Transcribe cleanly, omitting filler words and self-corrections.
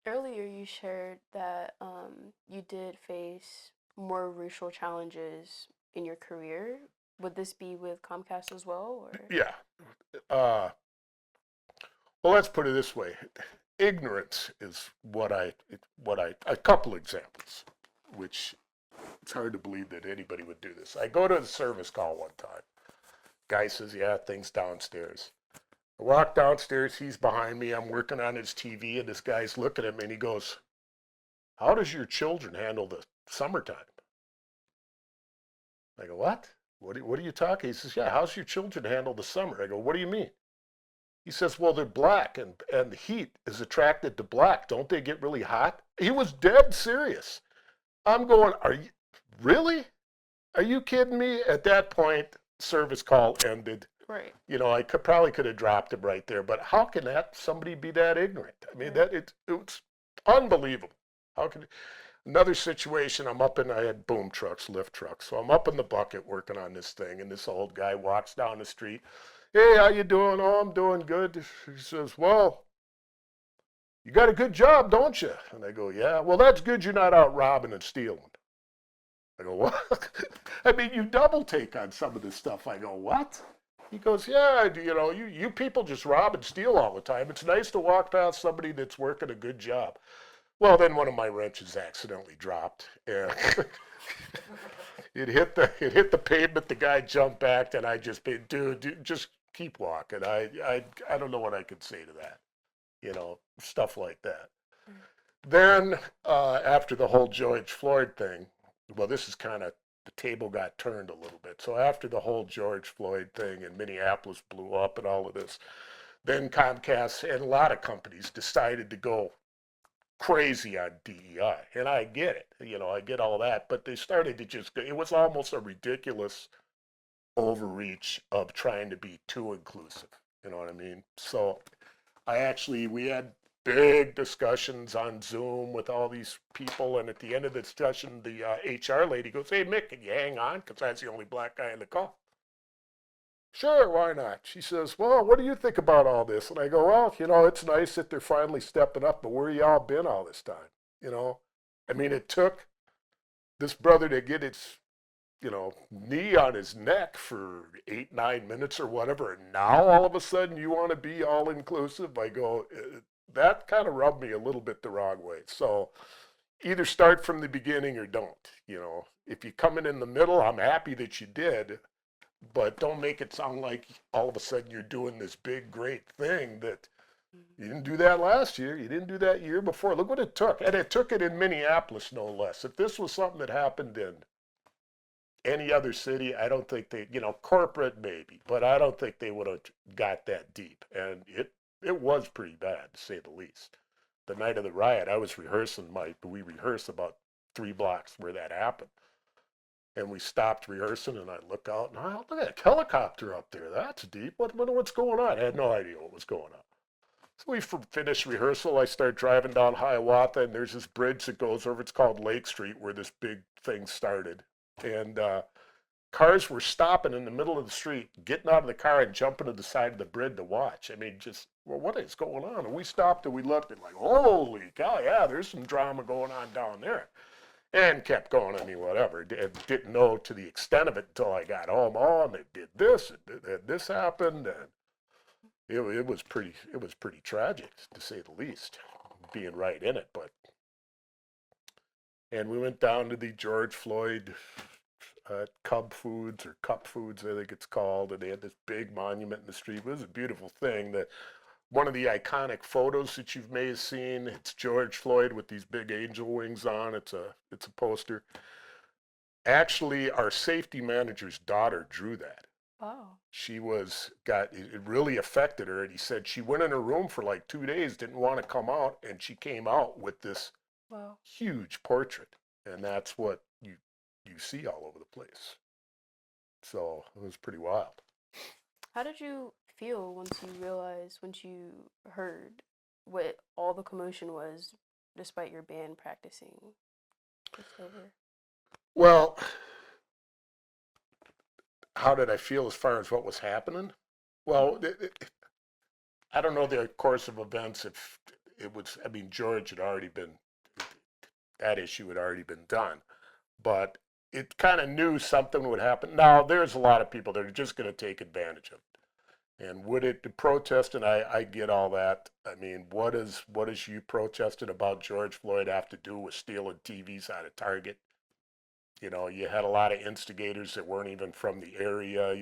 Earlier, you shared that you did face more racial challenges in your career. Would this be with Comcast as well, or? Yeah. Uh, well, let's put it this way. Ignorance is a couple examples, which it's hard to believe that anybody would do this. I go to the service call one time. Guy says, yeah, things downstairs. I walk downstairs, he's behind me, I'm working on his TV, and this guy's looking at me and he goes, how does your children handle the summertime? I go, what? What are you talking? He says, yeah, how's your children handle the summer? I go, what do you mean? He says, well, they're black and the heat is attracted to black. Don't they get really hot? He was dead serious. I'm going, are you really? Are you kidding me? At that point, service call ended. Right. I probably could have dropped him right there, but how can somebody be that ignorant? I mean, Right. it's unbelievable. How can another situation? I had boom trucks, lift trucks, so I'm up in the bucket working on this thing, and this old guy walks down the street. Hey, how you doing? Oh, I'm doing good. He says, well, you got a good job, don't you? And I go, yeah. Well, that's good. You're not out robbing and stealing. I go, what? I mean, you double take on some of this stuff. I go, what? He goes, yeah, you people just rob and steal all the time. It's nice to walk past somebody that's working a good job. Well, then one of my wrenches accidentally dropped, and it hit the pavement. The guy jumped back, and I just, dude, just keep walking. I don't know what I could say to that. Stuff like that. Then after the whole George Floyd thing, well, this is kind of the table got turned a little bit. So after the whole George Floyd thing and Minneapolis blew up and all of this, then Comcast and a lot of companies decided to go crazy on DEI. And I get it. I get all that. But they started to it was almost a ridiculous overreach of trying to be too inclusive. You know what I mean? So we had big discussions on Zoom with all these people. And at the end of the discussion, the HR lady goes, hey, Mick, can you hang on? Because I was the only black guy in the call. Sure, why not? She says, well, what do you think about all this? And I go, well, it's nice that they're finally stepping up, but where y'all been all this time? You know, I mean, it took this brother to get his, knee on his neck for 8, 9 minutes or whatever. And now all of a sudden you want to be all inclusive. I go, that kind of rubbed me a little bit the wrong way. So either start from the beginning or don't. If you come in the middle, I'm happy that you did, but don't make it sound like all of a sudden you're doing this big, great thing that you didn't do that last year. You didn't do that year before. Look what it took. And it took it in Minneapolis, no less. If this was something that happened in any other city, I don't think corporate maybe, but I don't think they would have got that deep. And it was pretty bad, to say the least. The night of the riot, we rehearsed about 3 blocks where that happened. And we stopped rehearsing, and I look out, and look at that helicopter up there. That's deep. What's going on? I had no idea what was going on. So we finished rehearsal. I start driving down Hiawatha, and there's this bridge that goes over. It's called Lake Street, where this big thing started. And cars were stopping in the middle of the street, getting out of the car and jumping to the side of the bridge to watch. I mean, just, well, what is going on? And we stopped and we looked and like, holy cow, yeah, there's some drama going on down there. And kept going. I mean, whatever. Didn't know to the extent of it until I got home. Oh, and they did this, and this happened, and it was pretty tragic, to say the least, being right in it. And we went down to the George Floyd Cub Foods or Cup Foods, I think it's called, and they had this big monument in the street. It was a beautiful thing. That one of the iconic photos that you may have seen. It's George Floyd with these big angel wings on. It's a poster. Actually, our safety manager's daughter drew that. Wow. It really affected her, and he said she went in her room for like 2 days, didn't want to come out, and she came out with this Wow. huge portrait, and that's what you see all over the place. So it was pretty wild. How did you feel once you heard what all the commotion was, despite your band practicing? It's over. Well, how did I feel as far as what was happening? Well, Mm-hmm. I don't know the course of events. it was, I mean, George had already been, that issue had already been done. But it kind of knew something would happen. Now, there's a lot of people that are just going to take advantage of it. And would it, the protesting, I get all that. I mean, what is you protesting about George Floyd have to do with stealing TVs out of Target? You know, you had a lot of instigators that weren't even from the area.